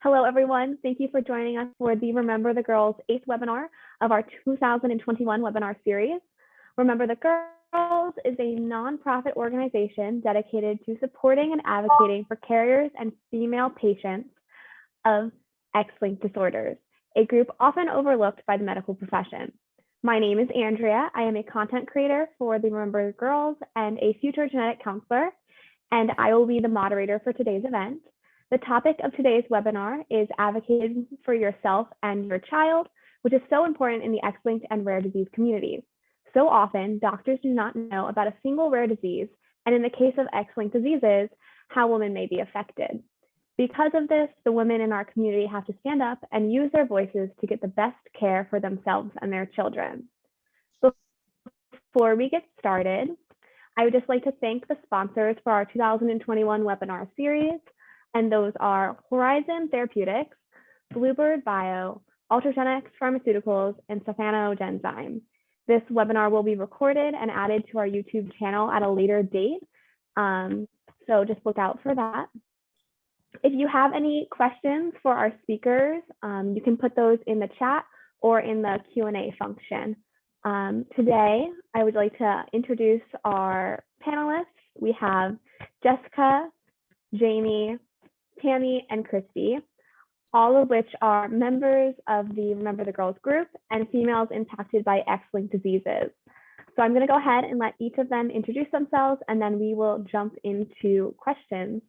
Hello, everyone. Thank you for joining us for the Remember the Girls 8th webinar of our 2021 webinar series. Remember the Girls is a nonprofit organization dedicated to supporting and advocating for carriers and female patients of X-linked disorders, a group often overlooked by the medical profession. My name is Andrea. I am a content creator for the Remember the Girls and a future genetic counselor, and I will be the moderator for today's event. The topic of today's webinar is advocating for yourself and your child, which is so important in the X-linked and rare disease communities. So often, doctors do not know about a single rare disease, and in the case of X-linked diseases, how women may be affected. Because of this, the women in our community have to stand up and use their voices to get the best care for themselves and their children. Before we get started, I would just like to thank the sponsors for our 2021 webinar series, and those are Horizon Therapeutics, Bluebird Bio, Ultragenyx Pharmaceuticals, and Stefano Genzyme. This webinar will be recorded and added to our YouTube channel at a later date, so just look out for that. If you have any questions for our speakers, you can put those in the chat or in the Q&A function. Today, I would like to introduce our panelists. We have Jessica, Jamie, Tammy, and Christy, all of which are members of the Remember the Girls group and females impacted by X-linked diseases. So I'm going to go ahead and let each of them introduce themselves, and then we will jump into questions.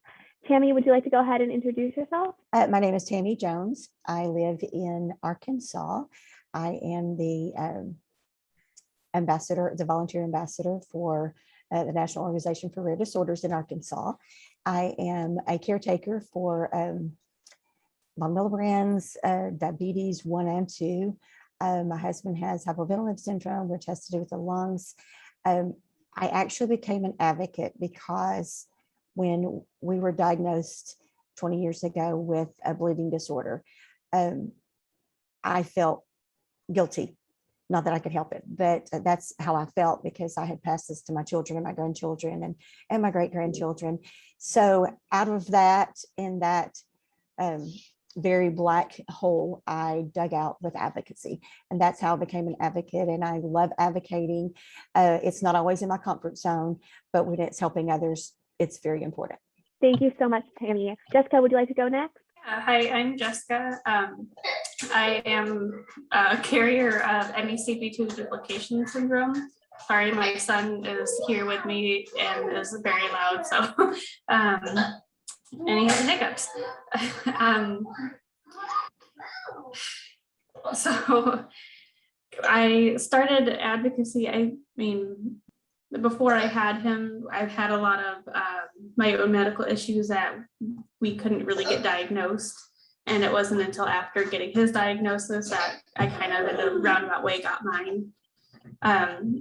Tammy, would you like to go ahead and introduce yourself? My name is Tammy Jones. I live in Arkansas. I am the ambassador, the volunteer ambassador for the National Organization for Rare Disorders in Arkansas. I am a caretaker for von Willebrand's, diabetes 1 and 2. My husband has hypoventilation syndrome, which has to do with the lungs. I actually became an advocate because when we were diagnosed 20 years ago with a bleeding disorder, I felt guilty. Not that I could help it, but that's how I felt because I had passed this to my children and my grandchildren and my great-grandchildren. So out of that, in that very black hole, I dug out with advocacy. And that's how I became an advocate. And I love advocating. It's not always in my comfort zone, but when it's helping others, it's very important. Thank you so much, Tammy. Jessica, would you like to go next? Hi, I'm Jessica. I am a carrier of MECP2 duplication syndrome. Sorry, my son is here with me and is very loud, so and he has hiccups. So I started advocacy. I mean, before I had him, I've had a lot of my own medical issues that we couldn't really get diagnosed. And it wasn't until after getting his diagnosis that I kind of in a roundabout way got mine.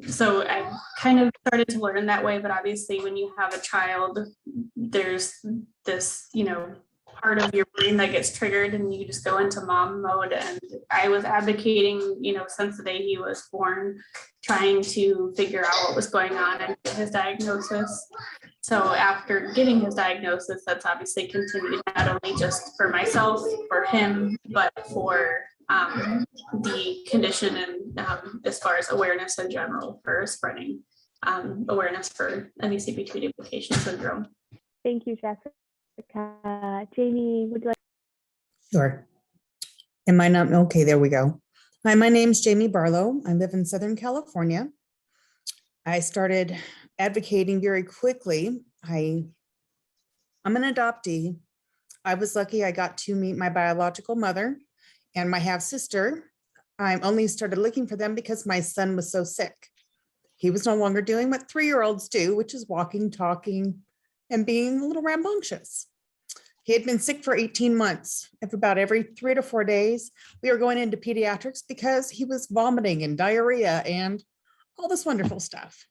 So I kind of started to learn that way, but obviously when you have a child, there's this, part of your brain that gets triggered and you just go into mom mode. And I was advocating, since the day he was born, trying to figure out what was going on and get his diagnosis. So after getting his diagnosis, that's obviously continued not only just for myself, for him, but for the condition and as far as awareness in general for spreading awareness for MECP2 duplication syndrome. Thank you, Jessica. Jamie, would you like? Sure. Am I not? Okay, there we go. Hi, my name's Jamie Barlow. I live in Southern California. I started advocating very quickly. I'm an adoptee. I was lucky I got to meet my biological mother and my half sister. I only started looking for them because my son was so sick. He was no longer doing what 3-year-olds do, which is walking, talking, and being a little rambunctious. He had been sick for 18 months. And for about every 3 to 4 days, we were going into pediatrics because he was vomiting and diarrhea and all this wonderful stuff.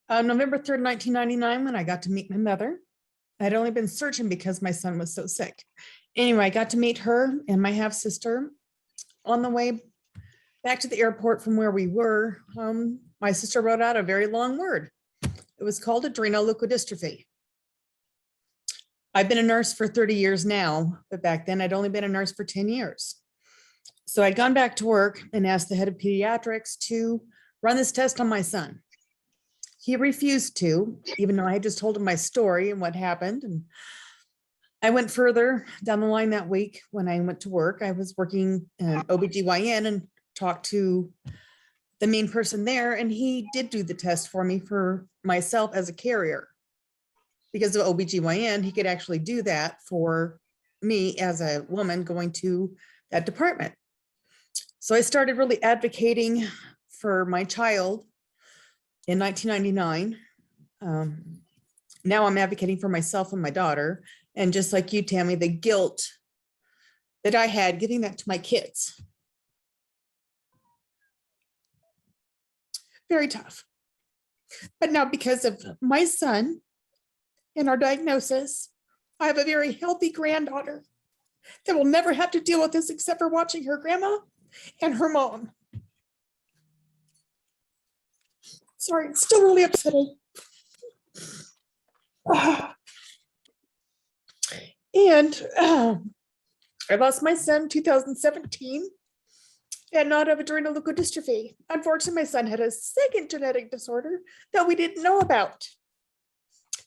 November 3rd, 1999, when I got to meet my mother, I'd only been searching because my son was so sick. Anyway, I got to meet her and my half sister on the way back to the airport from where we were. My sister wrote out a very long word. It was called adrenoleukodystrophy. I've been a nurse for 30 years now, but back then I'd only been a nurse for 10 years. So I'd gone back to work and asked the head of pediatrics to run this test on my son. He refused to, even though I had just told him my story and what happened. And I went further down the line that week when I went to work. I was working in OBGYN and talked to the main person there, and he did do the test for me for myself as a carrier. Because of OBGYN, he could actually do that for me as a woman going to that department. So I started really advocating for my child in 1999. Now I'm advocating for myself and my daughter. And just like you, Tammy, the guilt that I had giving that to my kids. Very tough. But now because of my son and our diagnosis, I have a very healthy granddaughter that will never have to deal with this except for watching her grandma and her mom. Sorry, it's still really upsetting. And I lost my son in 2017 and not of adrenal leukodystrophy. Unfortunately, my son had a second genetic disorder that we didn't know about.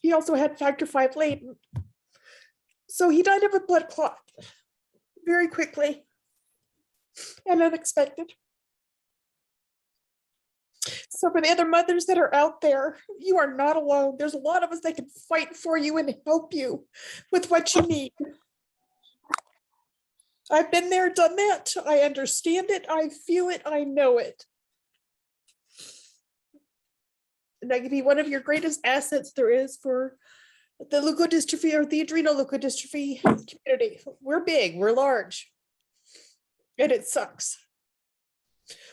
He also had factor V latent. So he died of a blood clot very quickly and unexpected. So for the other mothers that are out there, you are not alone. There's a lot of us that can fight for you and help you with what you need. I've been there, done that. I understand it. I feel it. I know it. And that can be one of your greatest assets there is for the leukodystrophy or the adrenal leukodystrophy community. We're big, we're large, and it sucks.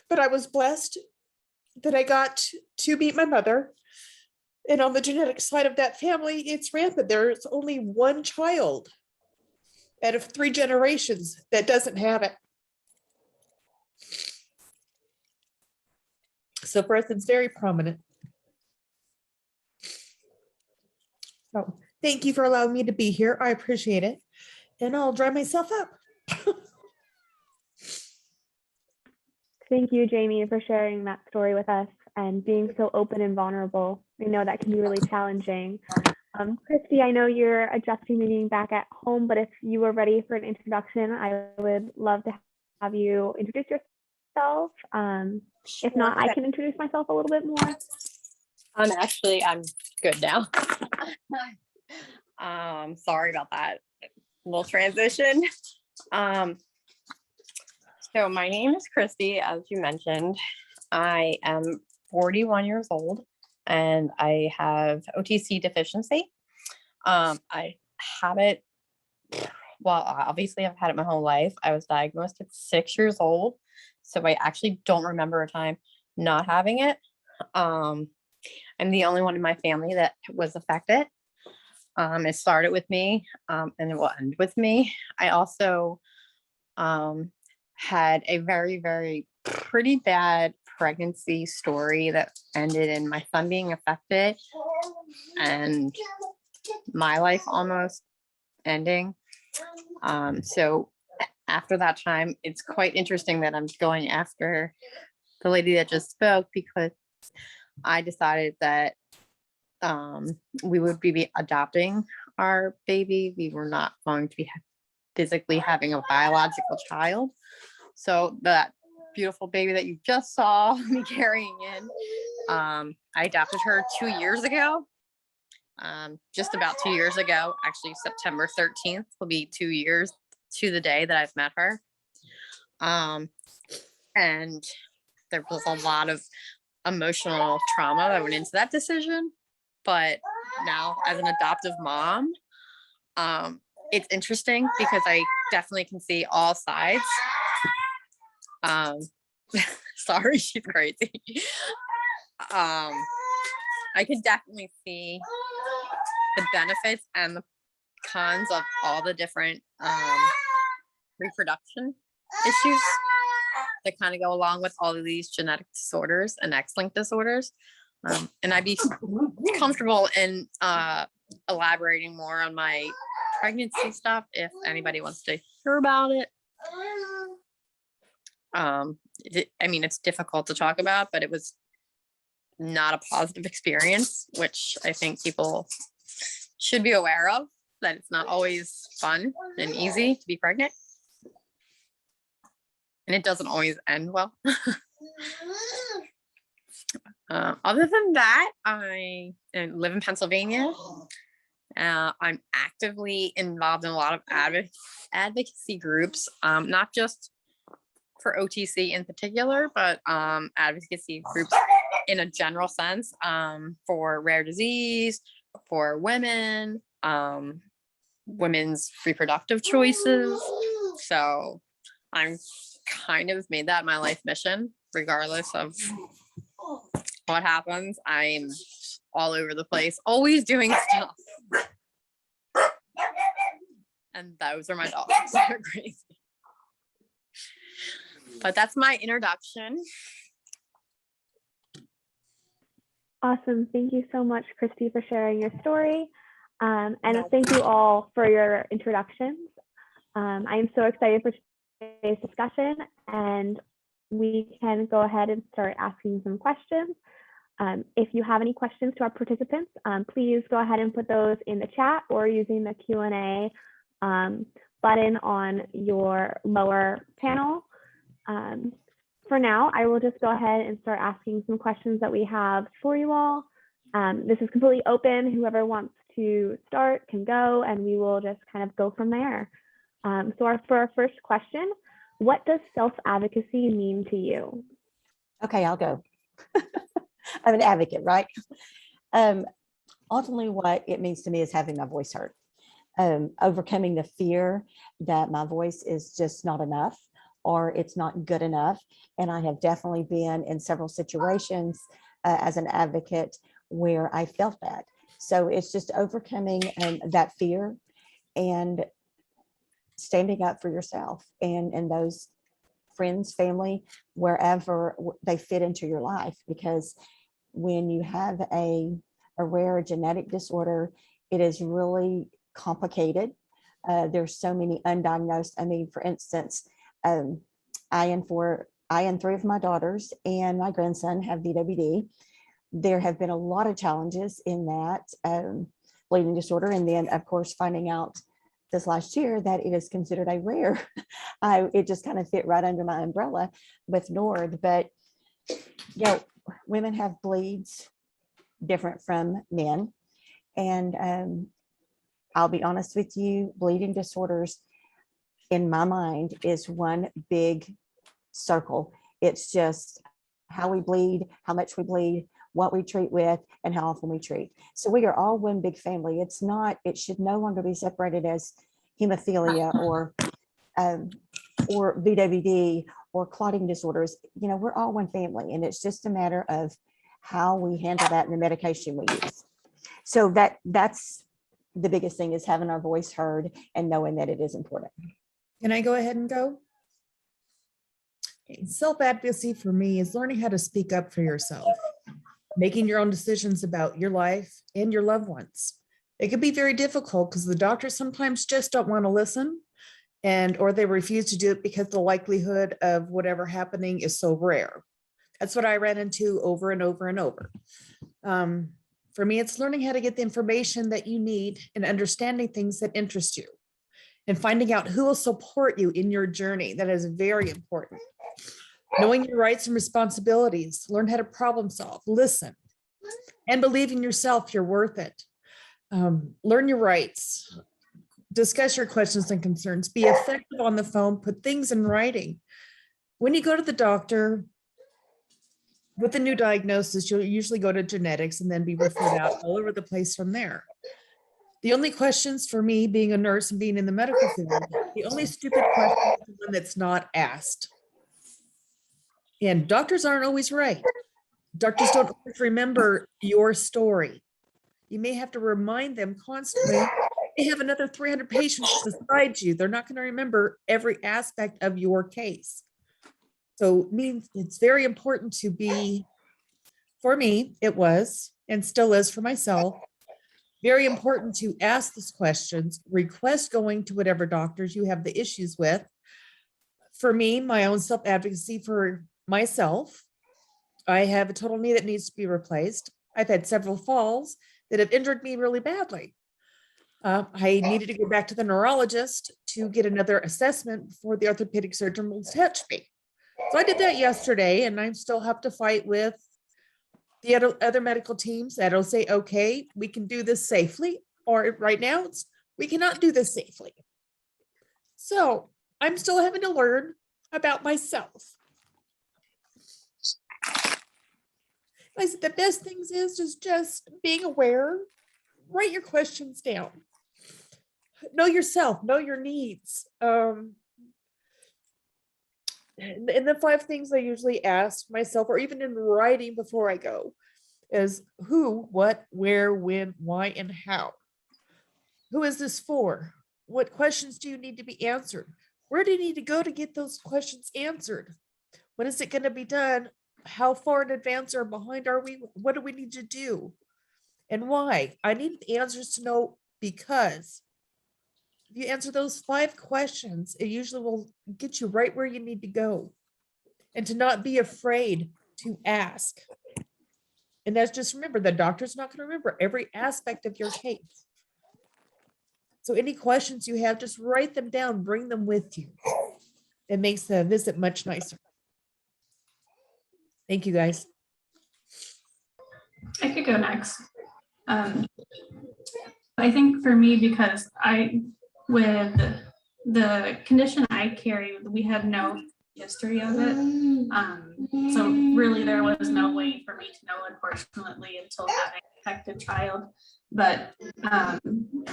But I was blessed that I got to meet my mother. And on the genetic side of that family, it's rampant. There's only one child out of 3 generations that doesn't have it. So for us, it's very prominent. So thank you for allowing me to be here. I appreciate it. And I'll dry myself up. Thank you, Jamie, for sharing that story with us and being so open and vulnerable. I know that can be really challenging. Christy, I know you're adjusting to being back at home, but if you were ready for an introduction, I would love to have you introduce yourself. If not, I can introduce myself a little bit more. I'm good now. Sorry about that little transition. So my name is Christy, as you mentioned. I am 41 years old and I have OTC deficiency. I have it, well, obviously I've had it my whole life. I was diagnosed at 6 years old. So I actually don't remember a time not having it. I'm the only one in my family that was affected. It started with me and it will end with me. I also had a very, very pretty bad pregnancy story that ended in my son being affected and my life almost ending. So after that time, it's quite interesting that I'm going after the lady that just spoke, because I decided that we would be adopting our baby. We were not going to be physically having a biological child. So that beautiful baby that you just saw me carrying in, I adopted her 2 years ago. Just about 2 years ago, actually September 13th will be 2 years to the day that I've met her. And there was a lot of emotional trauma that went into that decision. But now as an adoptive mom, it's interesting because I definitely can see all sides. Sorry, she's crazy. I could definitely see the benefits and the cons of all the different reproduction issues that kind of go along with all of these genetic disorders and X-linked disorders. And I'd be comfortable in elaborating more on my pregnancy stuff if anybody wants to hear about it. I mean, it's difficult to talk about, but it was not a positive experience, which I think people should be aware of, that it's not always fun and easy to be pregnant. And it doesn't always end well. Other than that, I live in Pennsylvania. I'm actively involved in a lot of advocacy groups, not just for OTC in particular, but advocacy groups in a general sense, for rare disease, for women, women's reproductive choices. So I'm kind of made that my life mission, regardless of what happens. I'm all over the place, always doing stuff. And those are my dogs. They're crazy. But that's my introduction. Awesome. Thank you so much, Christy, for sharing your story. And thank you all for your introductions. I am so excited for today's discussion, and we can go ahead and start asking some questions. If you have any questions to our participants, please go ahead and put those in the chat or using the Q&A button on your lower panel. For now, I will just go ahead and start asking some questions that we have for you all. This is completely open. Whoever wants to start can go, and we will just kind of go from there. For our first question, what does self-advocacy mean to you? Okay, I'll go. I'm an advocate, right? Ultimately, what it means to me is having my voice heard, overcoming the fear that my voice is just not enough or it's not good enough. And I have definitely been in several situations as an advocate where I felt that. So it's just overcoming that fear and standing up for yourself and those friends, family, wherever they fit into your life. Because when you have a rare genetic disorder, it is really complicated. There's so many undiagnosed. I mean, for instance, I and three of my daughters and my grandson have VWD. There have been a lot of challenges in that bleeding disorder. And then, of course, finding out this last year that it is considered a rare. It just kind of fit right under my umbrella with NORD. But, you know, women have bleeds different from men. And I'll be honest with you, bleeding disorders in my mind is one big circle. It's just how we bleed, how much we bleed, what we treat with, and how often we treat. So we are all one big family. It should no longer be separated as hemophilia or VWD or clotting disorders. You know, we're all one family, and it's just a matter of how we handle that and the medication we use. So that's the biggest thing, is having our voice heard and knowing that it is important. Can I go ahead and go? Self-advocacy for me is learning how to speak up for yourself, making your own decisions about your life and your loved ones. It can be very difficult because the doctors sometimes just don't want to listen, or they refuse to do it because the likelihood of whatever happening is so rare. That's what I ran into over and over and over. For me, it's learning how to get the information that you need and understanding things that interest you and finding out who will support you in your journey. That is very important. Knowing your rights and responsibilities, learn how to problem solve, listen, and believe in yourself. You're worth it. Learn your rights, discuss your questions and concerns, be effective on the phone, put things in writing. When you go to the doctor with a new diagnosis, you'll usually go to genetics and then be referred out all over the place from there. The only questions for me, being a nurse and being in the medical field, the only stupid question is the one that's not asked. And doctors aren't always right. Doctors don't always remember your story. You may have to remind them constantly. They have another 300 patients beside you. They're not going to remember every aspect of your case. So it means it's very important to be, for me, it was, and still is for myself, Very important to ask these questions, request going to whatever doctors you have the issues with. For me, my own self-advocacy for myself, I have a total knee that needs to be replaced. I've had several falls that have injured me really badly. I needed to go back to the neurologist to get another assessment before the orthopedic surgeon will touch me. So I did that yesterday, and I still have to fight with the other medical teams that'll say, okay, we can do this safely, or right now it's, we cannot do this safely. So I'm still having to learn about myself. I said the best things is just being aware, write your questions down. Know yourself, know your needs. And the 5 things I usually ask myself, or even in writing before I go, is who, what, where, when, why, and how. Who is this for? What questions do you need to be answered? Where do you need to go to get those questions answered? When is it going to be done? How far in advance or behind are we? What do we need to do? And why? I need the answers to know, because if you answer those 5 questions, it usually will get you right where you need to go. And to not be afraid to ask. And that's just, remember, the doctor's not going to remember every aspect of your case. So any questions you have, just write them down, bring them with you. It makes the visit much nicer. Thank you, guys. I could go next. I think for me, because with the condition I carry, we had no history of it. So really there was no way for me to know, unfortunately, until having a affected child. But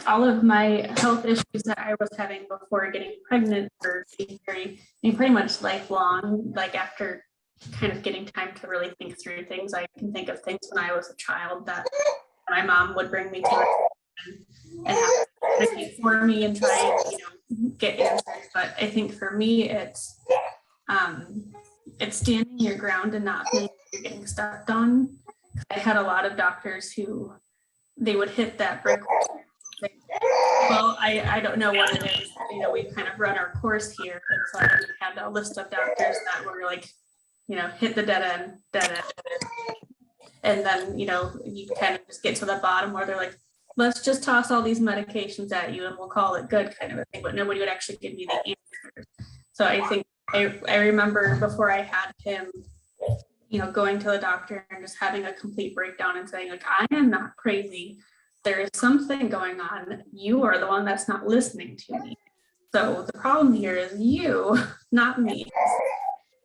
all of my health issues that I was having before getting pregnant were pretty much lifelong. Like after kind of getting time to really think through things, I can think of things when I was a child that my mom would bring me to and have to for me and try and get answers. But I think for me it's standing your ground and not feeling like you're getting stepped on. I had a lot of doctors who they would hit that brick wall. Like, well, I don't know what it is. We've kind of run our course here. And so I had a list of doctors that were like, hit the dead end. And then, you kind of just get to the bottom where they're like, let's just toss all these medications at you and we'll call it good, kind of a thing. But nobody would actually give me the answer. So I think I remember before I had him, going to the doctor and just having a complete breakdown and saying, like, I am not crazy. There is something going on. You are the one that's not listening to me. So the problem here is you, not me.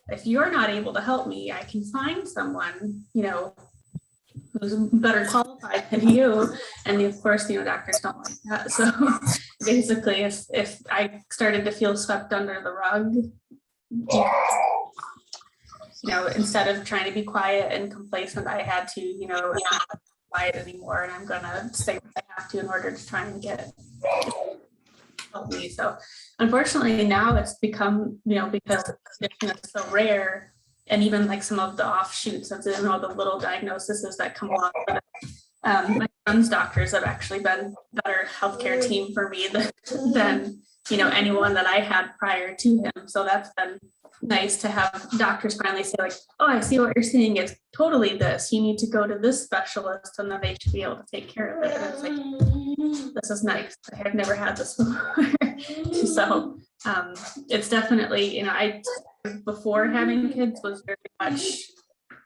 If you're not able to help me, I can find someone, who's better qualified than you. And of course, doctors don't like that. So basically, if I started to feel swept under the rug, instead of trying to be quiet and complacent, I had to, not be quiet anymore. And I'm gonna say what I have to in order to try and get help me. So unfortunately now it's become, because the condition is so rare, and even like some of the offshoots of the little diagnoses that come along with it. My son's doctors have actually been a better healthcare team for me than anyone that I had prior to him. So that's been nice to have doctors finally say like, oh, I see what you're seeing. It's totally this. You need to go to this specialist, and then they should be able to take care of it. And it's like, this is nice. I have never had this before. So it's definitely, I before having kids was very much,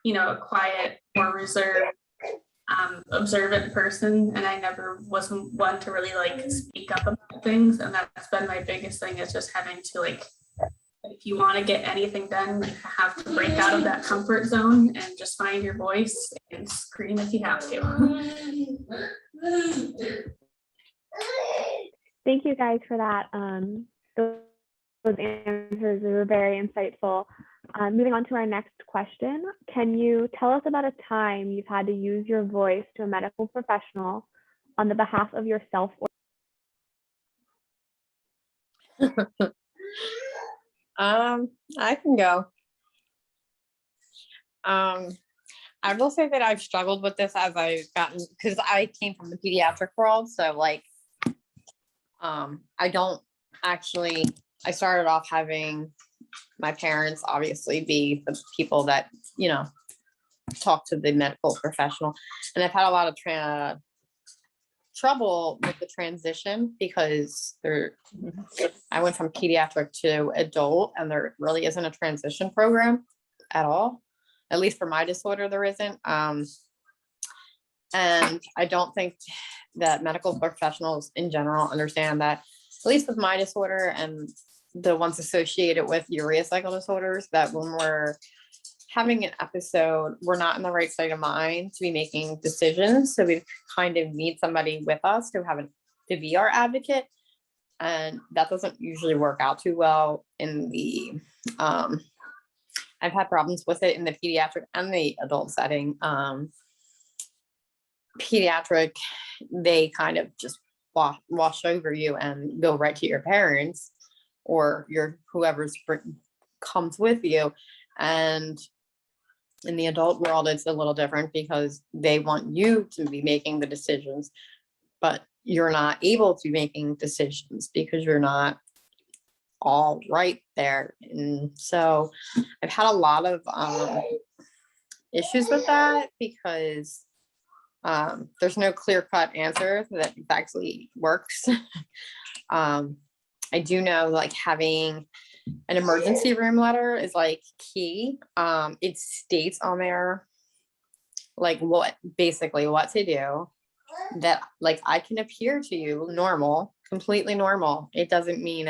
a quiet, more reserved, observant person, and I never was one to really like speak up about things. And that's been my biggest thing, is just having to like, if you want to get anything done, you have to break out of that comfort zone and just find your voice and scream if you have to. Thank you guys for that. Those answers were very insightful. Moving on to our next question. Can you tell us about a time you've had to use your voice to a medical professional on the behalf of yourself? Or- I can go. I will say that I've struggled with this as I've gotten, because I came from the pediatric world, so like, I don't actually, I started off having my parents obviously be the people that, you know, talk to the medical professional. And I've had a lot of trouble with the transition because I went from pediatric to adult, and there really isn't a transition program at all. At least for my disorder, there isn't. And I don't think that medical professionals in general understand that, at least with my disorder and the ones associated with urea cycle disorders, that when we're having an episode, we're not in the right state of mind to be making decisions. So we kind of need somebody with us to be our advocate. And that doesn't usually work out too well in the, I've had problems with it in the pediatric and the adult setting. Pediatric, they kind of just wash over you and go right to your parents or whoever's comes with you. And in the adult world, it's a little different because they want you to be making the decisions, but you're not able to be making decisions because you're not all right there. And so I've had a lot of issues with that because there's no clear-cut answer that actually works. I do know like having an emergency room letter is like key. It states on there like basically what to do, that like I can appear to you normal, completely normal. It doesn't mean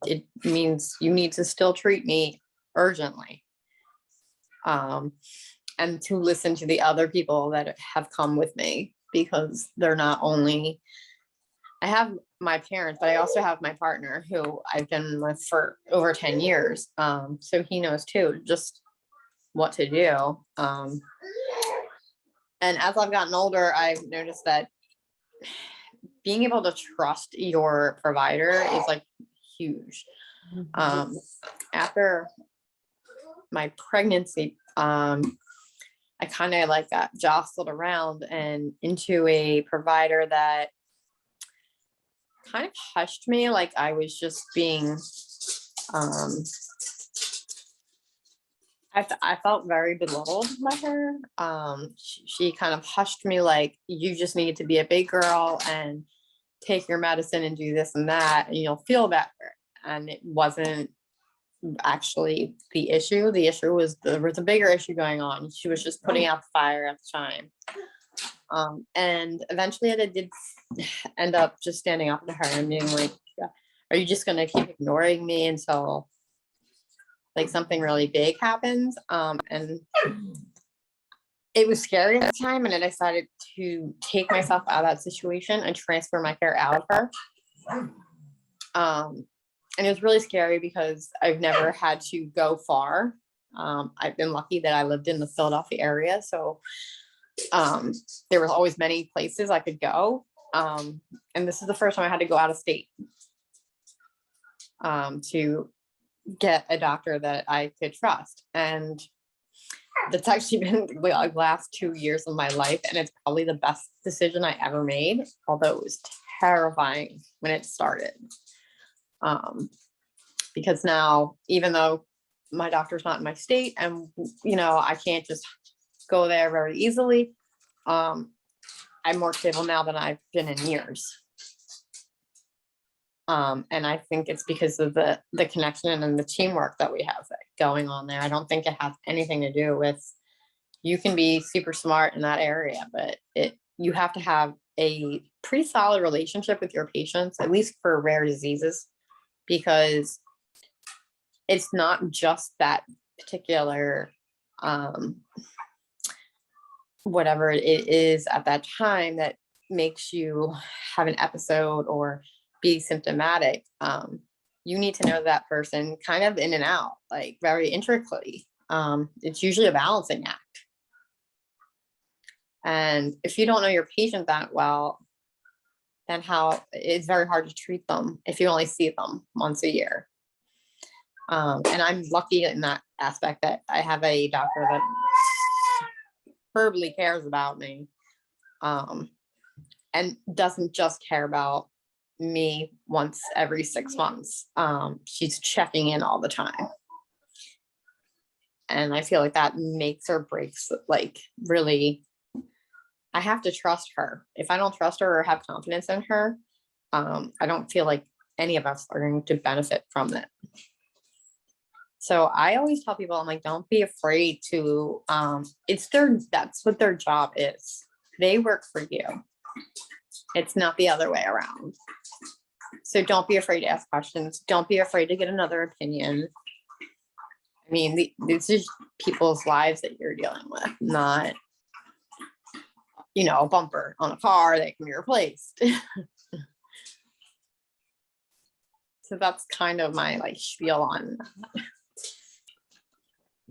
it means you need to still treat me urgently. And to listen to the other people that have come with me, because they're not only, I have my parents, but I also have my partner who I've been with for over 10 years. So he knows too, just what to do. And as I've gotten older, I've noticed that being able to trust your provider is like huge. After my pregnancy, I kind of like got jostled around and into a provider that kind of hushed me, like I was just being, I felt very belittled by her. She kind of hushed me like, you just need to be a big girl and take your medicine and do this and that, and you'll feel better. And it wasn't actually the issue. The issue was there was a bigger issue going on. She was just putting out the fire at the time. And eventually I did end up just standing up to her and being like, are you just going to keep ignoring me until like something really big happens? And it was scary at the time. And I decided to take myself out of that situation and transfer my care out of her. And it was really scary because I've never had to go far. I've been lucky that I lived in the Philadelphia area. So there was always many places I could go. And this is the first time I had to go out of state to get a doctor that I could trust. And that's actually been the like, last 2 years of my life. And it's probably the best decision I ever made, although it was terrifying when it started. Because now, even though my doctor's not in my state and, you know, I can't just go there very easily, I'm more stable now than I've been in years. And I think it's because of the connection and the teamwork that we have going on there. I don't think it has anything to do with, you can be super smart in that area, but you have to have a pretty solid relationship with your patients, at least for rare diseases, because it's not just that particular whatever it is at that time that makes you have an episode or be symptomatic. You need to know that person kind of in and out, like very intricately. It's usually a balancing act. And if you don't know your patient that well, then it's very hard to treat them if you only see them once a year. And I'm lucky in that aspect that I have a doctor that superbly cares about me. And doesn't just care about me once every 6 months. She's checking in all the time. And I feel like that makes or breaks, like, really, I have to trust her. If I don't trust her or have confidence in her, I don't feel like any of us are going to benefit from it. So I always tell people, I'm like, don't be afraid to, that's what their job is. They work for you. It's not the other way around. So don't be afraid to ask questions. Don't be afraid to get another opinion. I mean, this is people's lives that you're dealing with, not, a bumper on a car that can be replaced. So that's kind of my like spiel on.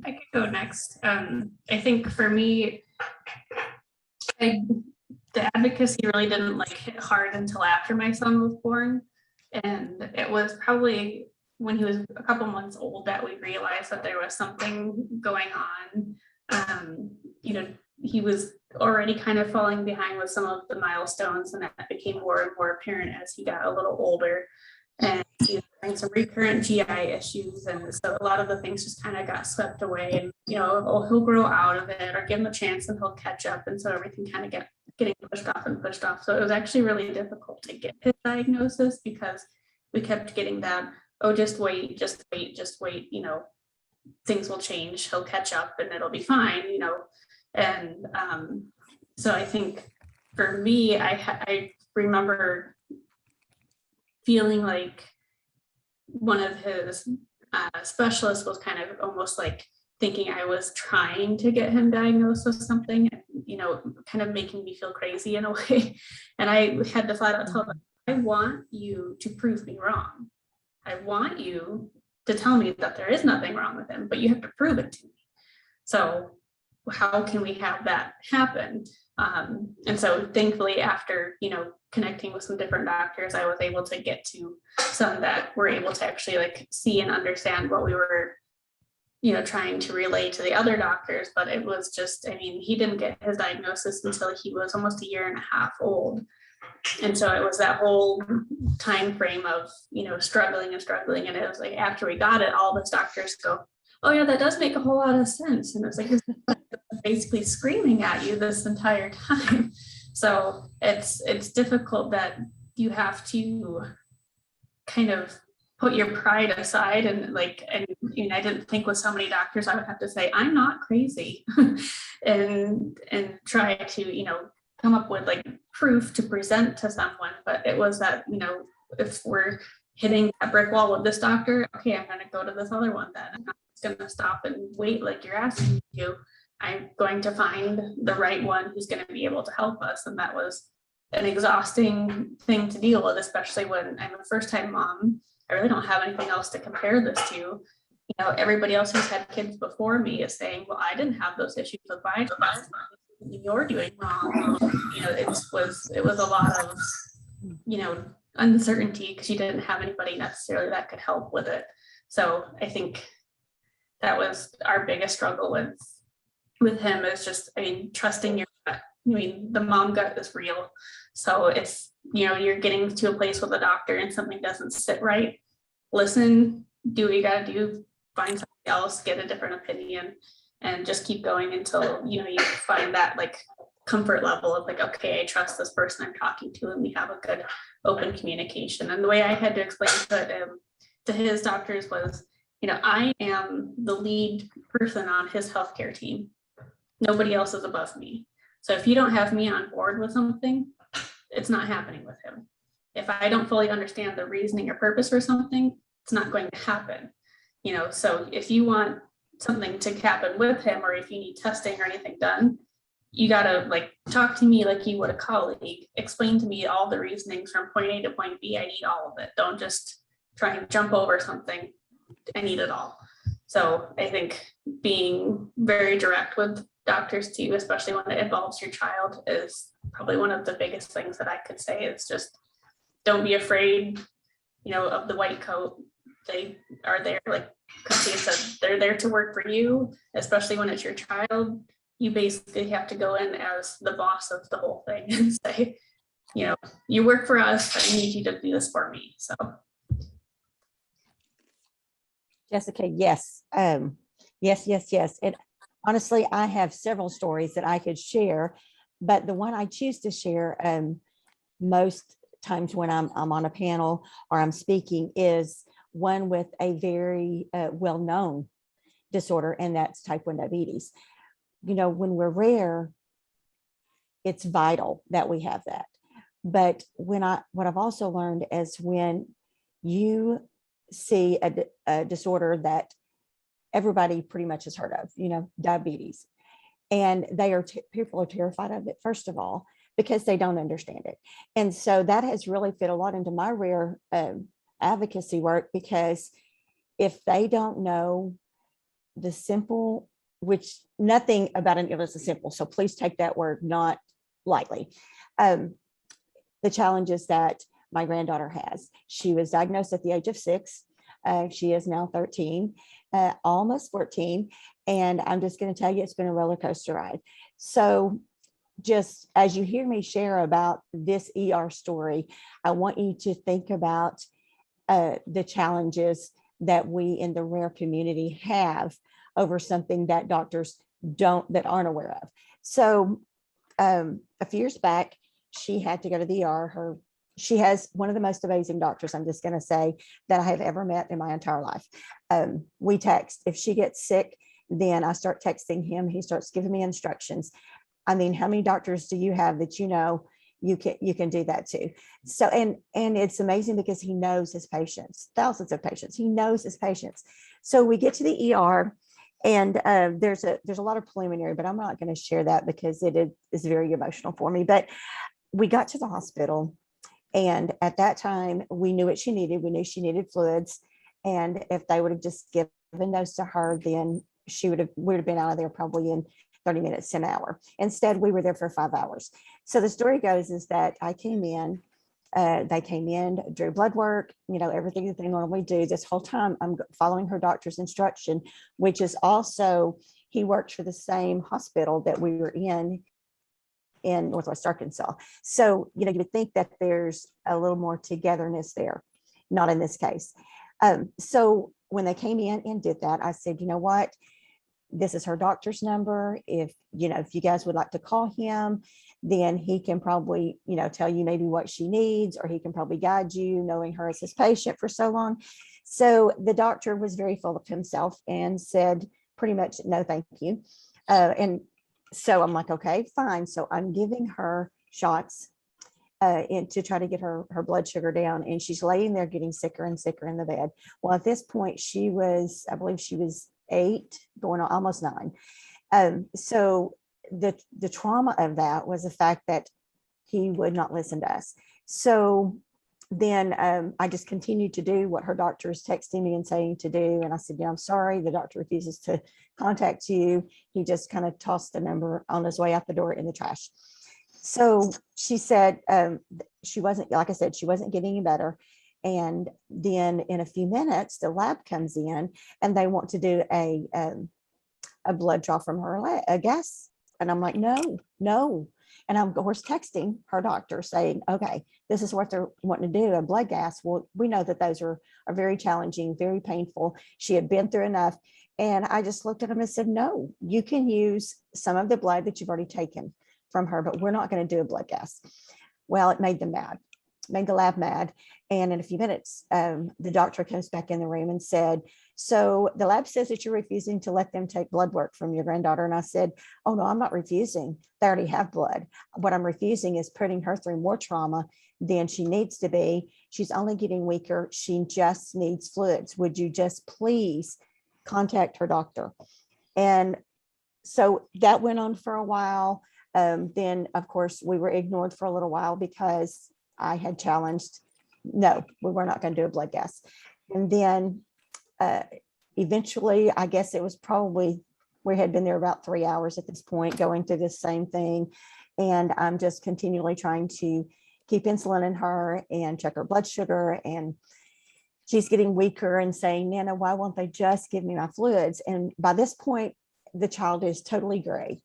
I could go next. I think for me, the advocacy really didn't like hit hard until after my son was born. And it was probably when he was a couple months old that we realized that there was something going on. He was already kind of falling behind with some of the milestones, and that became more and more apparent as he got a little older. And he was having some recurrent GI issues. And so a lot of the things just kind of got swept away, and, he'll grow out of it, or give him a chance and he'll catch up. And so everything kind of getting pushed off. So it was actually really difficult to get his diagnosis because we kept getting that, oh, just wait, things will change. He'll catch up and it'll be fine, And so I think for me, I remember feeling like one of his specialists was kind of almost like thinking I was trying to get him diagnosed with something, kind of making me feel crazy in a way. And I had to flat out tell them, I want you to prove me wrong. I want you to tell me that there is nothing wrong with him, but you have to prove it to me. So how can we have that happen? And so thankfully, after, connecting with some different doctors, I was able to get to some that were able to actually like see and understand what we were, trying to relay to the other doctors. But it was just, he didn't get his diagnosis until he was almost 1.5 years old. And so it was that whole time frame of, struggling. And it was like, after we got it, all those doctors go, oh yeah, that does make a whole lot of sense. And it's like, basically screaming at you this entire time. So it's difficult that you have to kind of put your pride aside and I didn't think with so many doctors I would have to say I'm not crazy and try to come up with like proof to present to someone. But it was that if we're hitting a brick wall with this doctor, okay, I'm going to go to this other one then. I'm not going to stop and wait like you're asking me to. I'm going to find the right one who's going to be able to help us. And that was an exhausting thing to deal with, especially when I'm a first-time mom. I really don't have anything else to compare this to. Everybody else who's had kids before me is saying, well, I didn't have those issues with my child. You're doing wrong. It was a lot of, uncertainty because you didn't have anybody necessarily that could help with it. So I think that was our biggest struggle with him, is just, trusting your gut. The mom gut is real. So if, you're getting to a place with a doctor and something doesn't sit right, listen, do what you got to do, find something else, get a different opinion, and just keep going until, you find that like comfort level of like, okay, I trust this person I'm talking to and we have a good open communication. And the way I had to explain to his doctors was, I am the lead person on his healthcare team. Nobody else is above me. So if you don't have me on board with something, it's not happening with him. If I don't fully understand the reasoning or purpose for something, it's not going to happen. So if you want something to happen with him, or if you need testing or anything done, you got to like talk to me like you would a colleague, explain to me all the reasonings from point A to point B. I need all of it. Don't just try and jump over something. I need it all. So I think being very direct with doctors too, especially when it involves your child, is probably one of the biggest things that I could say. Is just don't be afraid, of the white coat. They are there, like Christine said, they're there to work for you, especially when it's your child. you basically have to go in as the boss of the whole thing and say, you know, you work for us, I need you to do this for me. So Jessica, yes. Yes. And honestly, I have several stories that I could share, but the one I choose to share most times when I'm on a panel or I'm speaking is one with a very well-known disorder, and that's type 1 diabetes. You know, when we're rare, it's vital that we have that. But what I've also learned is when you see a disorder that everybody pretty much has heard of, you know, diabetes, and people are terrified of it, first of all, because they don't understand it. And so that has really fit a lot into my rare advocacy work, because if they don't know the simple, which nothing about an illness is simple, so please take that word not lightly. The challenges that my granddaughter has. She was diagnosed at the age of 6. She is now 13, almost 14. And I'm just going to tell you, it's been a roller coaster ride. So just as you hear me share about this ER story, I want you to think about the challenges that we in the rare community have over something that doctors aren't aware of. So a few years back, she had to go to the ER. She has one of the most amazing doctors, I'm just going to say, that I have ever met in my entire life. We text. If she gets sick, then I start texting him. He starts giving me instructions. I mean, how many doctors do you have that you know you can do that to? So, and it's amazing because he knows his patients, thousands of patients. He knows his patients. So we get to the ER, and there's a lot of preliminary, but I'm not going to share that because it is very emotional for me. But we got to the hospital, and at that time we knew what she needed. We knew she needed fluids, and if they would have just given those to her, then we would have been out of there probably in 30 minutes to an hour. Instead, we were there for 5 hours. So the story goes is that I came in, they came in, drew blood work, you know, everything that they normally do. This whole time I'm following her doctor's instruction, which is also, he works for the same hospital that we were in Northwest Arkansas. So, you know, you would think that there's a little more togetherness there, not in this case. So when they came in and did that, I said, you know what, this is her doctor's number. If you guys would like to call him, then he can probably, you know, tell you maybe what she needs, or he can probably guide you, knowing her as his patient for so long. So the doctor was very full of himself and said pretty much, no, thank you. And so I'm like, okay, fine. So I'm giving her shots to try to get her blood sugar down. And she's laying there getting sicker and sicker in the bed. Well, at this point, I believe she was 8, going on almost 9. So the trauma of that was the fact that he would not listen to us. So then I just continued to do what her doctor is texting me and saying to do. And I said, yeah, I'm sorry, the doctor refuses to contact you. He just kind of tossed the number on his way out the door in the trash. So she said she wasn't, like I said, she wasn't getting any better. And then in a few minutes, the lab comes in and they want to do a blood draw from her, a gas. And I'm like, no. And I'm of course texting her doctor saying, okay, this is what they're wanting to do, a blood gas. Well, we know that those are very challenging, very painful. She had been through enough. And I just looked at him and said, no, you can use some of the blood that you've already taken from her, but we're not going to do a blood gas. Well, it made them mad, made the lab mad. And in a few minutes, the doctor comes back in the room and said, so the lab says that you're refusing to let them take blood work from your granddaughter. And I said, oh no, I'm not refusing. They already have blood. What I'm refusing is putting her through more trauma than she needs to be. She's only getting weaker. She just needs fluids. Would you just please contact her doctor? And so that went on for a while. Then of course we were ignored for a little while because I had challenged, no, we were not going to do a blood gas. And then eventually, I guess it was probably, we had been there about 3 hours at this point, going through this same thing. And I'm just continually trying to keep insulin in her and check her blood sugar. And she's getting weaker and saying, Nana, why won't they just give me my fluids? And by this point, the child is totally gray.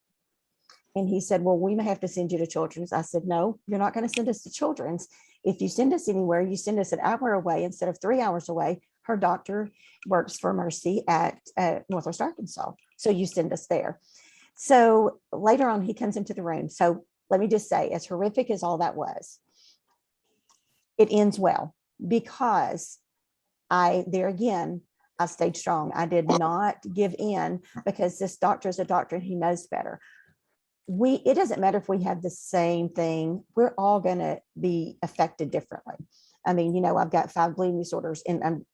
And he said, well, we may have to send you to Children's. I said, no, you're not going to send us to Children's. If you send us anywhere, you send us an hour away instead of 3 hours away. Her doctor works for Mercy at Northwest Arkansas. So you send us there. So later on, he comes into the room. So let me just say, as horrific as all that was, it ends well because there again, I stayed strong. I did not give in because this doctor is a doctor and he knows better. It doesn't matter if we have the same thing, we're all going to be affected differently. I mean, you know, I've got 5 bleeding disorders in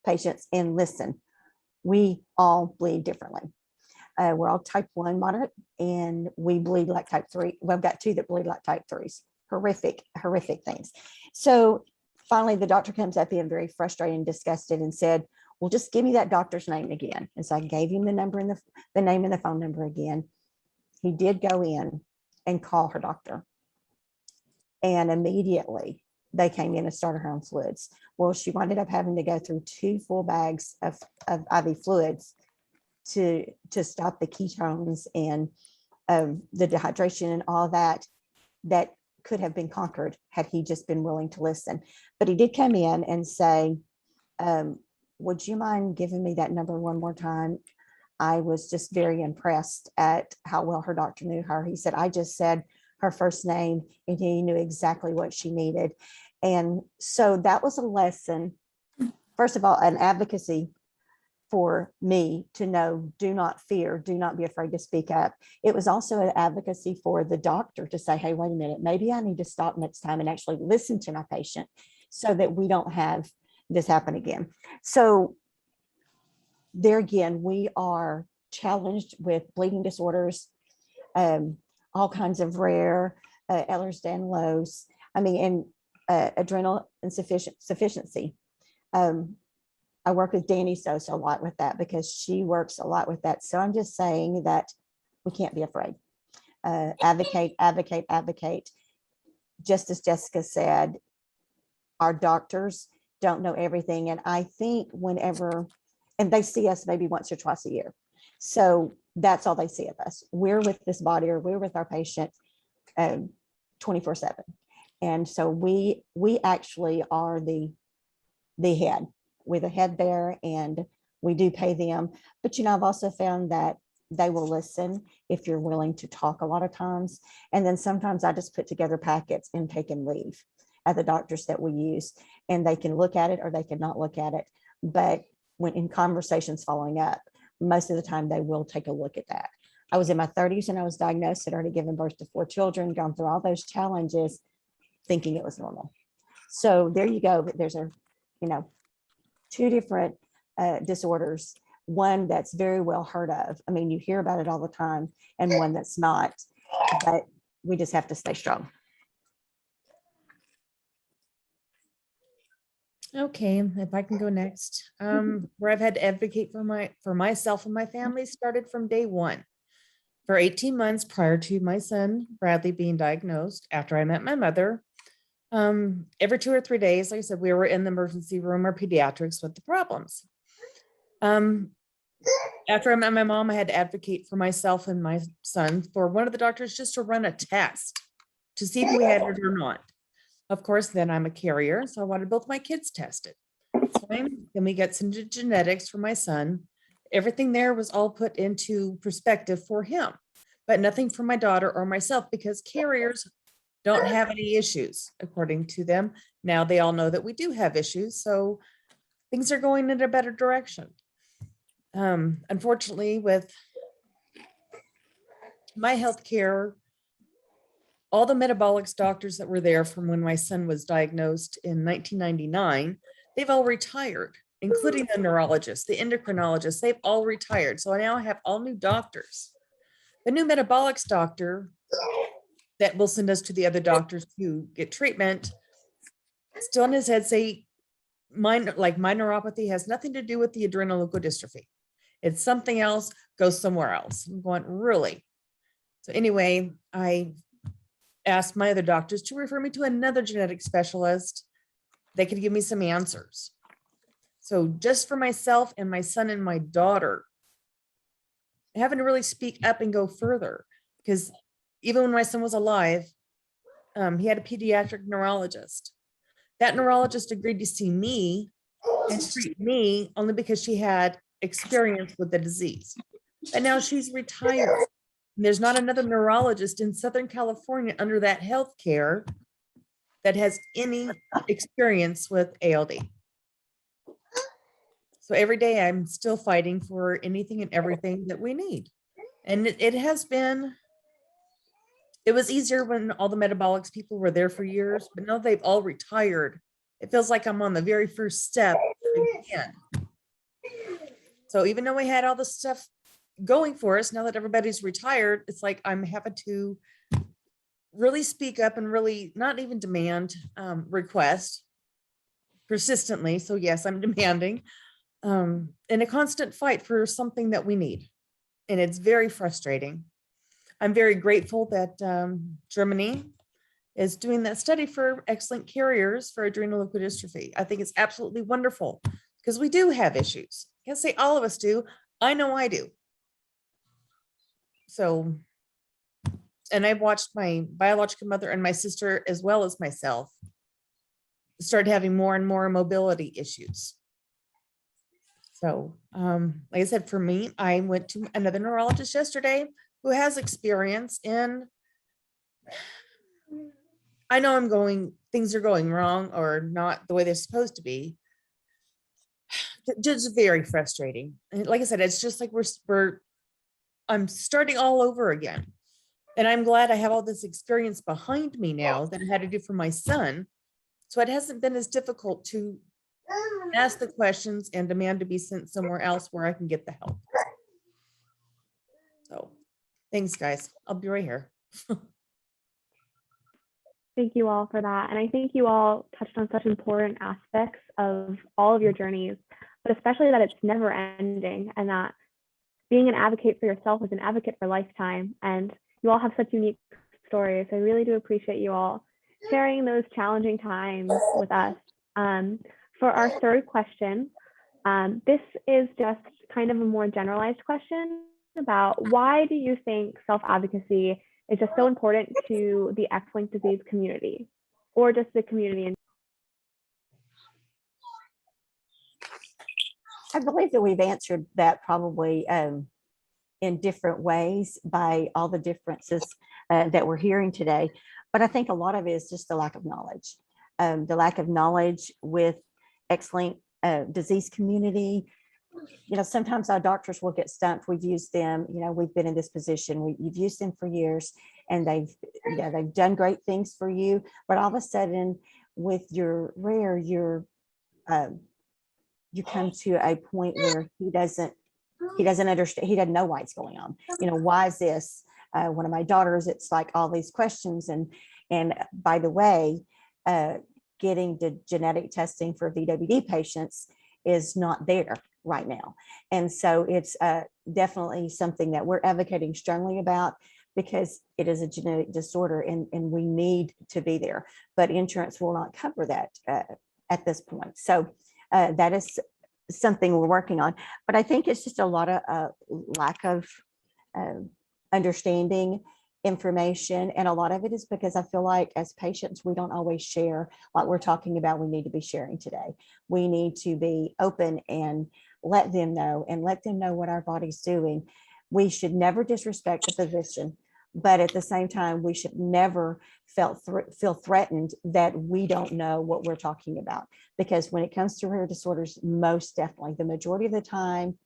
patients, and listen, we all bleed differently. We're all type 1 moderate, and we bleed like type 3. Well, I've got 2 that bleed like type 3s. Horrific things. So finally, the doctor comes up in very frustrated and disgusted and said, well, just give me that doctor's name again. And so I gave him the number and the name and the phone number again. He did go in and call her doctor. And immediately they came in and started her on fluids. Well, she ended up having to go through 2 full bags of IV fluids to stop the ketones and the dehydration and all that could have been conquered had he just been willing to listen. But he did come in and say, would you mind giving me that number one more time? I was just very impressed at how well her doctor knew her. He said, I just said her first name and he knew exactly what she needed. And so that was a lesson, first of all, an advocacy for me to know, do not fear, do not be afraid to speak up. It was also an advocacy for the doctor to say, hey, wait a minute, maybe I need to stop next time and actually listen to my patient so that we don't have this happen again. So there again, we are challenged with bleeding disorders, all kinds of rare Ehlers-Danlos, I mean, and adrenal insufficiency. I work with Danny Sosa a lot with that because she works a lot with that. So I'm just saying that we can't be afraid. Advocate. Just as Jessica said, our doctors don't know everything. And I think and they see us maybe once or twice a year. So that's all they see of us. We're with this body, or we're with our patient 24/7. And so we actually are the head. We're the head there, and we do pay them. But, you know, I've also found that they will listen if you're willing to talk a lot of times. And then sometimes I just put together packets and take and leave at the doctors that we use, and they can look at it or they can not look at it. But when in conversations following up, most of the time they will take a look at that. I was in my 30s and I was diagnosed, had already given birth to 4 children, gone through all those challenges, thinking it was normal. So there you go. There's 2 different disorders, one that's very well heard of. I mean, you hear about it all the time, and one that's not, but we just have to stay strong. Okay, if I can go next, where I've had to advocate for myself and my family started from day one. For 18 months prior to my son Bradley being diagnosed, after I met my mother, every 2 or 3 days, like I said, we were in the emergency room or pediatrics with the problems. After I met my mom, I had to advocate for myself and my son for one of the doctors just to run a test to see if we had it or not. Of course, then I'm a carrier, so I wanted both my kids tested. Fine. Then we got into genetics for my son. Everything there was all put into perspective for him, but nothing for my daughter or myself, because carriers don't have any issues, according to them. Now they all know that we do have issues, so things are going in a better direction. Unfortunately, with my healthcare, all the metabolics doctors that were there from when my son was diagnosed in 1999, they've all retired, including the neurologist, the endocrinologist, they've all retired. So I now have all new doctors. The new metabolics doctor that will send us to the other doctors to get treatment, still in his head say, my neuropathy has nothing to do with the adrenal leukodystrophy. It's something else, go somewhere else. I'm going, really? So anyway, I asked my other doctors to refer me to another genetic specialist. They could give me some answers. So just for myself and my son and my daughter, having to really speak up and go further, because even when my son was alive, he had a pediatric neurologist. That neurologist agreed to see me and treat me only because she had experience with the disease. And now she's retired. And there's not another neurologist in Southern California under that healthcare that has any experience with ALD. So every day I'm still fighting for anything and everything that we need. And it has been, it was easier when all the metabolics people were there for years, but now they've all retired. It feels like I'm on the very first step again. So even though we had all this stuff going for us, now that everybody's retired, it's like I'm having to really speak up and really not even demand, request persistently. So yes, I'm demanding, in a constant fight for something that we need. And it's very frustrating. I'm very grateful that Germany is doing that study for X-linked carriers for adrenoleukodystrophy. I think it's absolutely wonderful because we do have issues. I can't say all of us do. I know I do. So, and I've watched my biological mother and my sister, as well as myself, start having more and more mobility issues. So, like I said, for me, I went to another neurologist yesterday who has experience in, I know things are going wrong or not the way they're supposed to be. Just very frustrating. And like I said, it's just like I'm starting all over again. And I'm glad I have all this experience behind me now that I had to do for my son. So it hasn't been as difficult to ask the questions and demand to be sent somewhere else where I can get the help. So thanks, guys. I'll be right here. Thank you all for that. And I think you all touched on such important aspects of all of your journeys, but especially that it's never ending and that being an advocate for yourself is an advocate for a lifetime. And you all have such unique stories. I really do appreciate you all sharing those challenging times with us. For our third question, this is just kind of a more generalized question about why do you think self-advocacy is just so important to the X-linked disease community or just the community? I believe that we've answered that probably in different ways by all the differences that we're hearing today. But I think a lot of it is just the lack of knowledge. The lack of knowledge with X-linked disease community. You know, sometimes our doctors will get stumped. We've used them, you know, we've been in this position. You've used them for years and they've done great things for you. But all of a sudden with your rare, you come to a point where he doesn't understand, he doesn't know why it's going on. You know, why is this? One of my daughters, it's like all these questions. And by the way, getting the genetic testing for VWD patients is not there right now. And so it's definitely something that we're advocating strongly about because it is a genetic disorder and we need to be there, but insurance will not cover that at this point. So that is something we're working on, but I think it's just a lot of lack of understanding information. And a lot of it is because I feel like as patients, we don't always share what we're talking about. We need to be sharing today. We need to be open and let them know what our body's doing. We should never disrespect the physician, but at the same time, we should never feel threatened that we don't know what we're talking about. Because when it comes to rare disorders, most definitely, the majority of the time,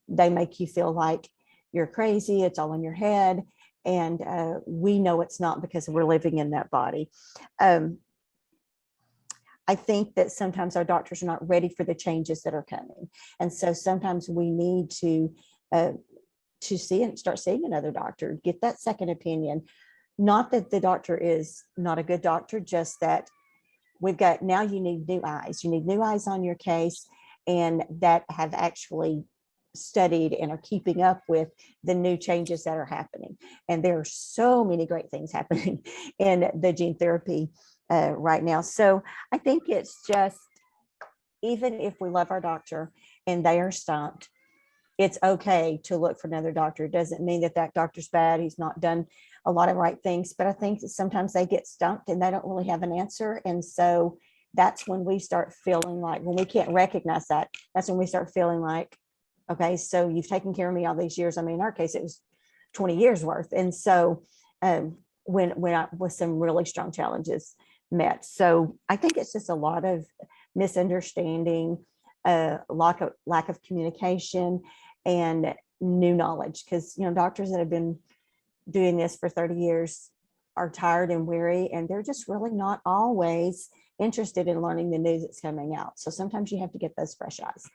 they make you feel like you're crazy, it's all in your head. And we know it's not because we're living in that body. I think that sometimes our doctors are not ready for the changes that are coming. And so sometimes we need to see and start seeing another doctor, get that second opinion. Not that the doctor is not a good doctor, just that we've got, now you need new eyes. You need new eyes on your case and that have actually studied and are keeping up with the new changes that are happening. And there are so many great things happening in the gene therapy right now. So I think it's just, even if we love our doctor and they are stumped, it's okay to look for another doctor. It doesn't mean that that doctor's bad. He's not done a lot of right things, but I think that sometimes they get stumped and they don't really have an answer. And so that's when we start feeling like, when we can't recognize that, that's when we start feeling like, okay, so you've taken care of me all these years. I mean, in our case, it was 20 years worth. And so when I with some really strong challenges met. So I think it's just a lot of misunderstanding, lack of communication and new knowledge. Because, you know, doctors that have been doing this for 30 years are tired and weary, and they're just really not always interested in learning the news that's coming out. So sometimes you have to get those fresh eyes.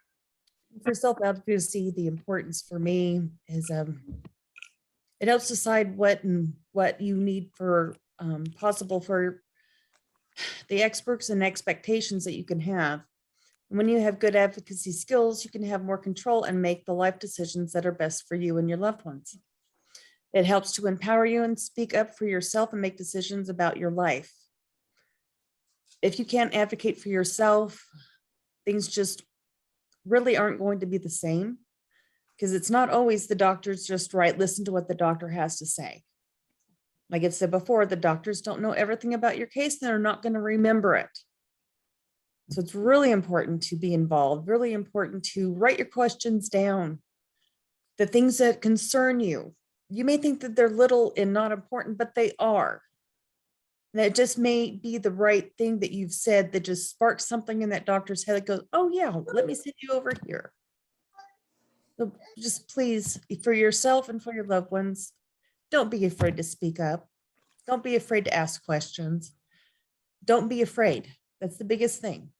For self-advocacy, the importance for me is it helps decide what you need for possible for the experts and expectations that you can have. And when you have good advocacy skills, you can have more control and make the life decisions that are best for you and your loved ones. It helps to empower you and speak up for yourself and make decisions about your life. If you can't advocate for yourself, things just really aren't going to be the same, because it's not always the doctor's just right. Listen to what the doctor has to say. Like I said before, the doctors don't know everything about your case. They're not going to remember it. So it's really important to be involved, really important to write your questions down, the things that concern you. You may think that they're little and not important, but they are. That just may be the right thing that you've said that just sparks something in that doctor's head that goes, oh yeah, let me send you over here. So just please, for yourself and for your loved ones, don't be afraid to speak up. Don't be afraid to ask questions. Don't be afraid. That's the biggest thing.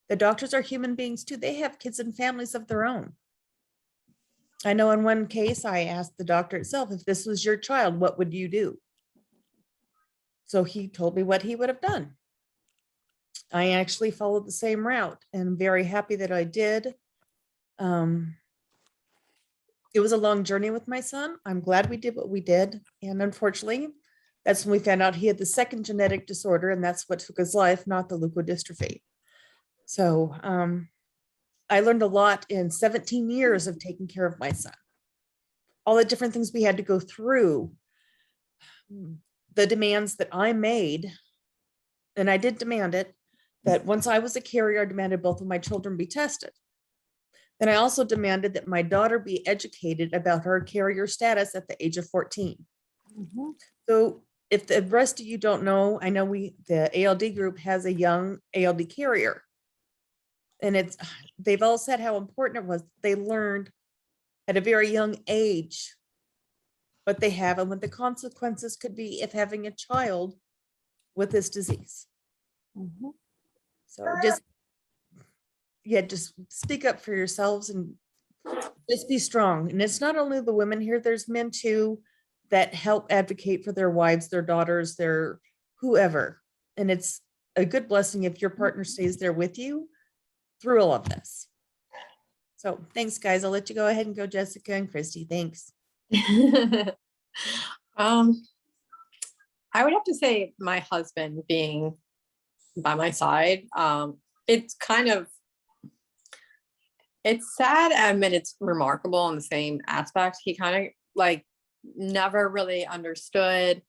The doctors are human beings too. They have kids and families of their own. I know in one case, I asked the doctor itself, if this was your child, what would you do? So he told me what he would have done. I actually followed the same route and I'm very happy that I did. It was a long journey with my son. I'm glad we did what we did. And unfortunately, that's when we found out he had the second genetic disorder, and that's what took his life, not the leukodystrophy. So I learned a lot in 17 years of taking care of my son. All the different things we had to go through, the demands that I made, and I did demand it, that once I was a carrier, I demanded both of my children be tested. Then I also demanded that my daughter be educated about her carrier status at the age of 14. Mhm. So if the rest of you don't know, I know the ALD group has a young ALD carrier. And they've all said how important it was. They learned at a very young age what they have and what the consequences could be if having a child with this disease. Mhm. So just speak up for yourselves and just be strong. And it's not only the women here, there's men too that help advocate for their wives, their daughters, their whoever. And it's a good blessing if your partner stays there with you through all of this. So thanks, guys. I'll let you go ahead and go, Jessica and Christy. Thanks. I would have to say my husband being by my side. It's sad and it's remarkable in the same aspect. He kind of like never really understood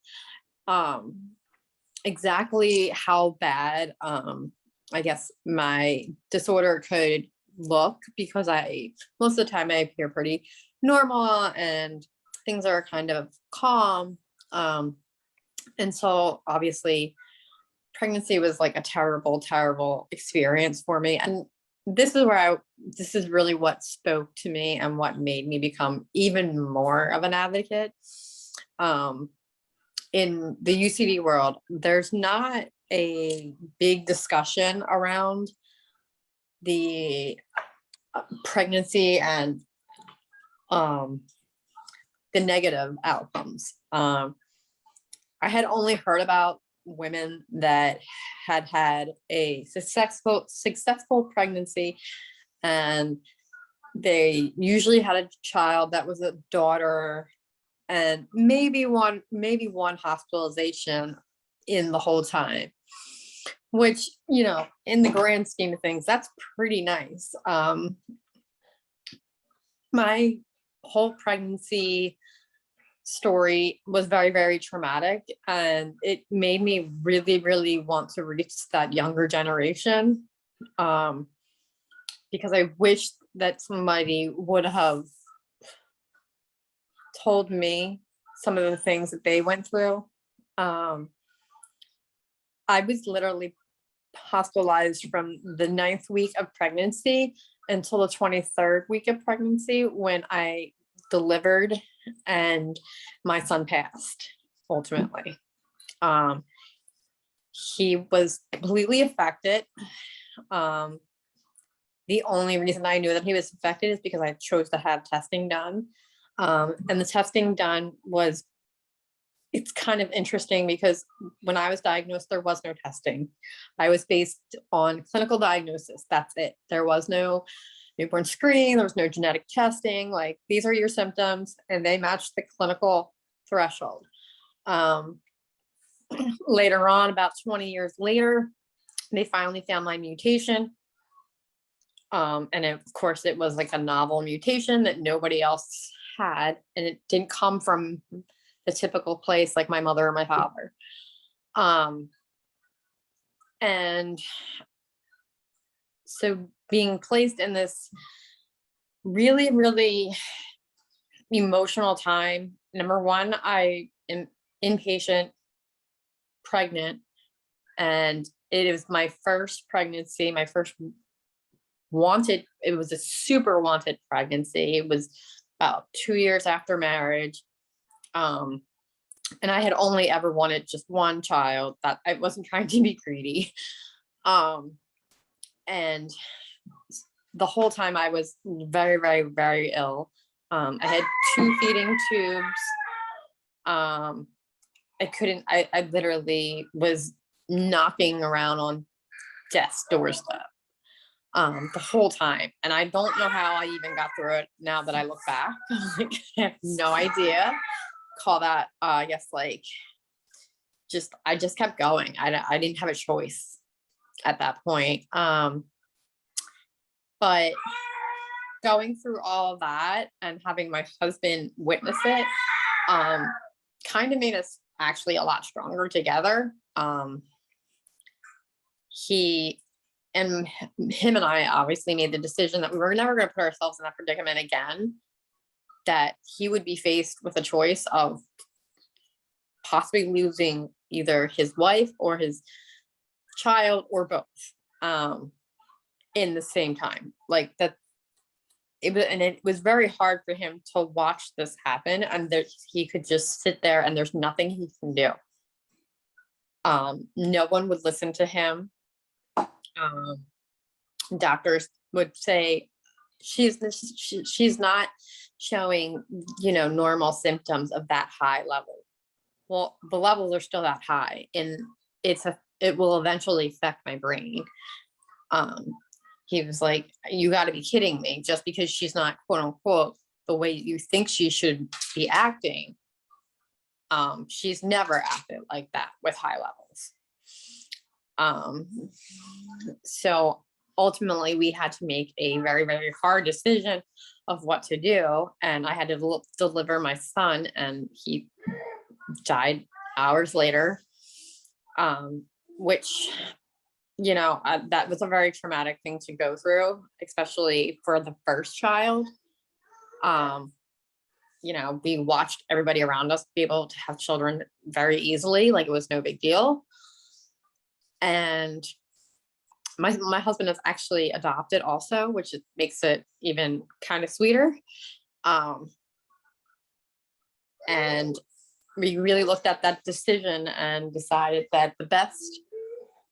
exactly how bad I guess my disorder could look, because most of the time I appear pretty normal and things are kind of calm. And so obviously pregnancy was like a terrible, terrible experience for me. And this is really what spoke to me and what made me become even more of an advocate. In the UCD world, there's not a big discussion around the pregnancy and the negative outcomes. I had only heard about women that had a successful pregnancy, and they usually had a child that was a daughter, and maybe one hospitalization in the whole time, which, you know, in the grand scheme of things, that's pretty nice. my whole pregnancy story was very, very traumatic, and it made me really, really want to reach that younger generation. Because I wish that somebody would have told me some of the things that they went through. I was literally hospitalized from the 9th week of pregnancy until the 23rd week of pregnancy when I delivered and my son passed ultimately. He was completely affected. The only reason I knew that he was affected is because I chose to have testing done. And the testing done was, it's kind of interesting because when I was diagnosed, there was no testing. I was based on clinical diagnosis. That's it. There was no newborn screening. There was no genetic testing. Like, these are your symptoms, and they matched the clinical threshold. Later on, about 20 years later, they finally found my mutation. And of course, it was like a novel mutation that nobody else had, and it didn't come from the typical place like my mother or my father. And so being placed in this really, really emotional time. Number one, I am inpatient, pregnant, and it was my first pregnancy, my first wanted, it was a super wanted pregnancy. It was about 2 years after marriage. And I had only ever wanted just one child, that I wasn't trying to be greedy. And the whole time I was very, very, very ill. I had 2 feeding tubes. I literally was knocking around on death's doorstep the whole time. And I don't know how I even got through it now that I look back. Like, I have no idea. Call that, I guess, like, I just kept going. I didn't have a choice at that point. But going through all of that and having my husband witness it, kind of made us actually a lot stronger together. Him and I obviously made the decision that we were never going to put ourselves in that predicament again, that he would be faced with a choice of possibly losing either his wife or his child or both in the same time. Like that, it was very hard for him to watch this happen, and he could just sit there and there's nothing he can do. No one would listen to him. Doctors would say she's not showing, normal symptoms of that high level. Well, the levels are still that high, and it will eventually affect my brain. He was like, you got to be kidding me. Just because she's not, quote unquote, the way you think she should be acting, she's never acted like that with high levels. So ultimately we had to make a very, very hard decision of what to do. And I had to deliver my son, and he died hours later, which, that was a very traumatic thing to go through, especially for the first child. We watched everybody around us be able to have children very easily, like it was no big deal. And my husband is actually adopted also, which makes it even kind of sweeter. And we really looked at that decision and decided that the best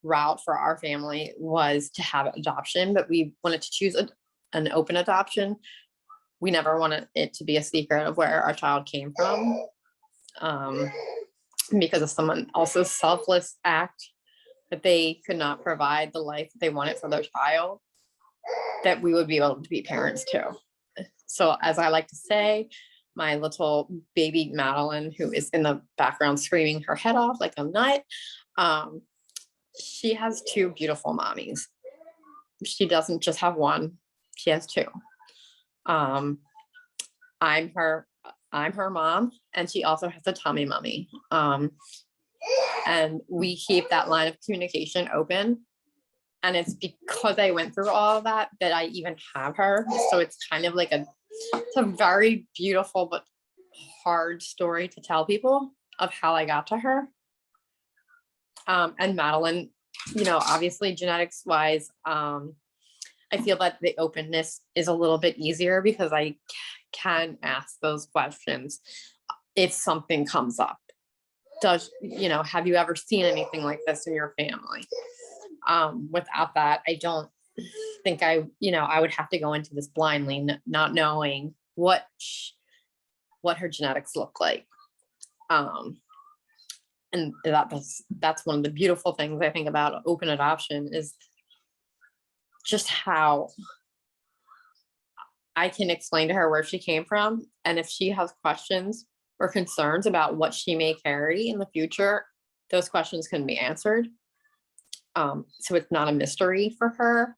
route for our family was to have adoption, but we wanted to choose an open adoption. We never wanted it to be a secret of where our child came from, because of someone else's selfless act that they could not provide the life they wanted for their child, that we would be able to be parents too. So, as I like to say, my little baby Madeline, who is in the background screaming her head off like a nut, she has 2 beautiful mommies. She doesn't just have one, she has 2. I'm her mom, and she also has a tummy mummy. And we keep that line of communication open. And it's because I went through all of that that I even have her. So it's kind of like it's a very beautiful but hard story to tell people of how I got to her. And Madeline, obviously genetics wise, I feel that the openness is a little bit easier because I can ask those questions if something comes up. Have you ever seen anything like this in your family? Without that, I don't think I would have to go into this blindly, not knowing what her genetics look like. And that's one of the beautiful things I think about open adoption is just how I can explain to her where she came from. And if she has questions or concerns about what she may carry in the future, those questions can be answered. So it's not a mystery for her.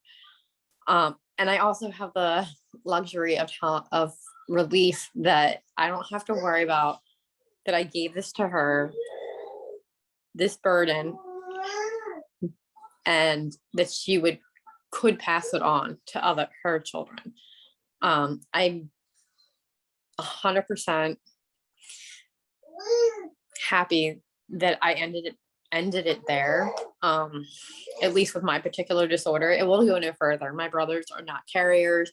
And I also have the luxury of relief that I don't have to worry about that I gave this to her, this burden, and that she could pass it on to her children. I'm 100% happy that I ended it there. At least with my particular disorder, it will go no further. My brothers are not carriers.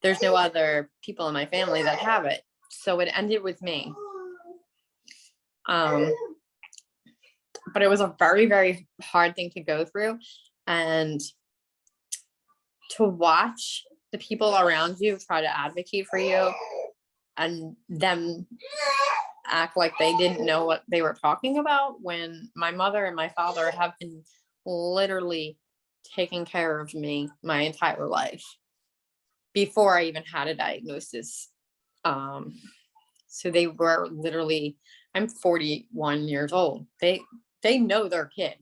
There's no other people in my family that have it. So it ended with me. But it was a very, very hard thing to go through. And to watch the people around you try to advocate for you and them act like they didn't know what they were talking about, when my mother and my father have been literally taking care of me my entire life before I even had a diagnosis. So they were literally, I'm 41 years old. They know their kid.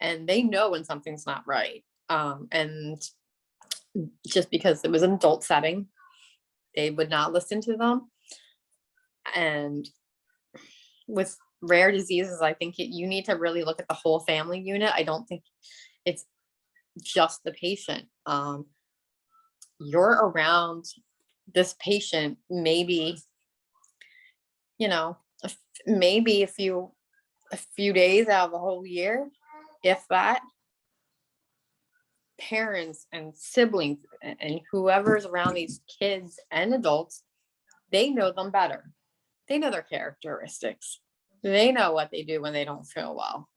And they know when something's not right. And just because it was an adult setting, they would not listen to them. And with rare diseases, I think you need to really look at the whole family unit. I don't think it's just the patient. You're around this patient maybe, maybe a few days out of the whole year, if that. Parents and siblings and whoever's around these kids and adults, they know them better. They know their characteristics. They know what they do when they don't feel well.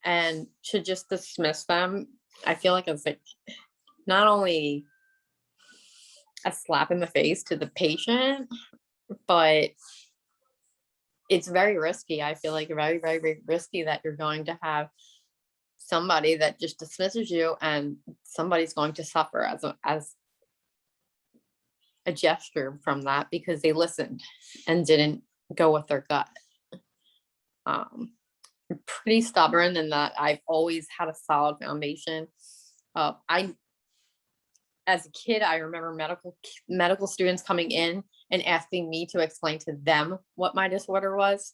And to just dismiss them, I feel like it's like not only a slap in the face to the patient, but it's very risky. I feel like very, very, very risky that you're going to have somebody that just dismisses you, and somebody's going to suffer as a gesture from that because they listened and didn't go with their gut. I'm pretty stubborn in that I've always had a solid foundation. As a kid, I remember medical students coming in and asking me to explain to them what my disorder was,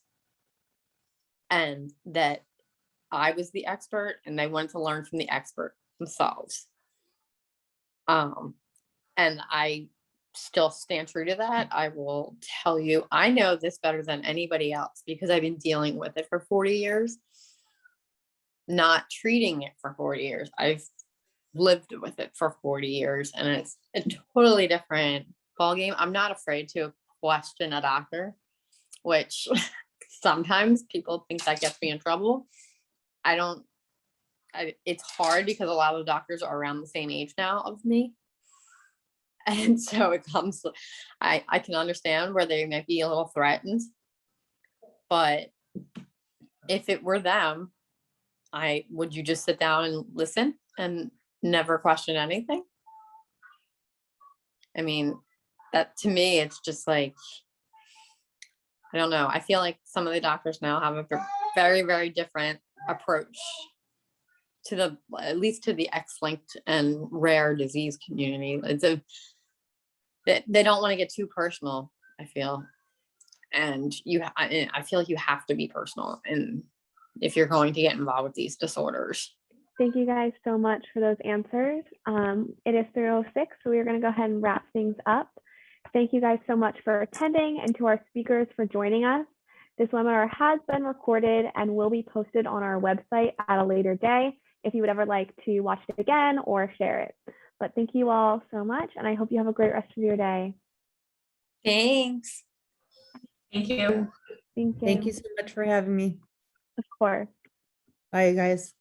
and that I was the expert, and they wanted to learn from the expert themselves. And I still stand true to that. I will tell you, I know this better than anybody else because I've been dealing with it for 40 years, not treating it for 40 years. I've lived with it for 40 years, and it's a totally different ballgame. I'm not afraid to question a doctor, which sometimes people think that gets me in trouble. It's hard because a lot of doctors are around the same age now of me. And so I can understand where they might be a little threatened, but if it were them, would you just sit down and listen and never question anything? I mean, that to me, it's just like, I don't know. I feel like some of the doctors now have a very, very different approach to at least to the X-linked and rare disease community. they don't want to get too personal, I feel. And I feel like you have to be personal, and if you're going to get involved with these disorders. Thank you guys so much for those answers. It is 3:06, so we are going to go ahead and wrap things up. Thank you guys so much for attending, and to our speakers for joining us. This webinar has been recorded and will be posted on our website at a later day if you would ever like to watch it again or share it. But thank you all so much, and I hope you have a great rest of your day. Thanks. Thank you. Thank you. Thank you so much for having me. Of course. Bye, guys.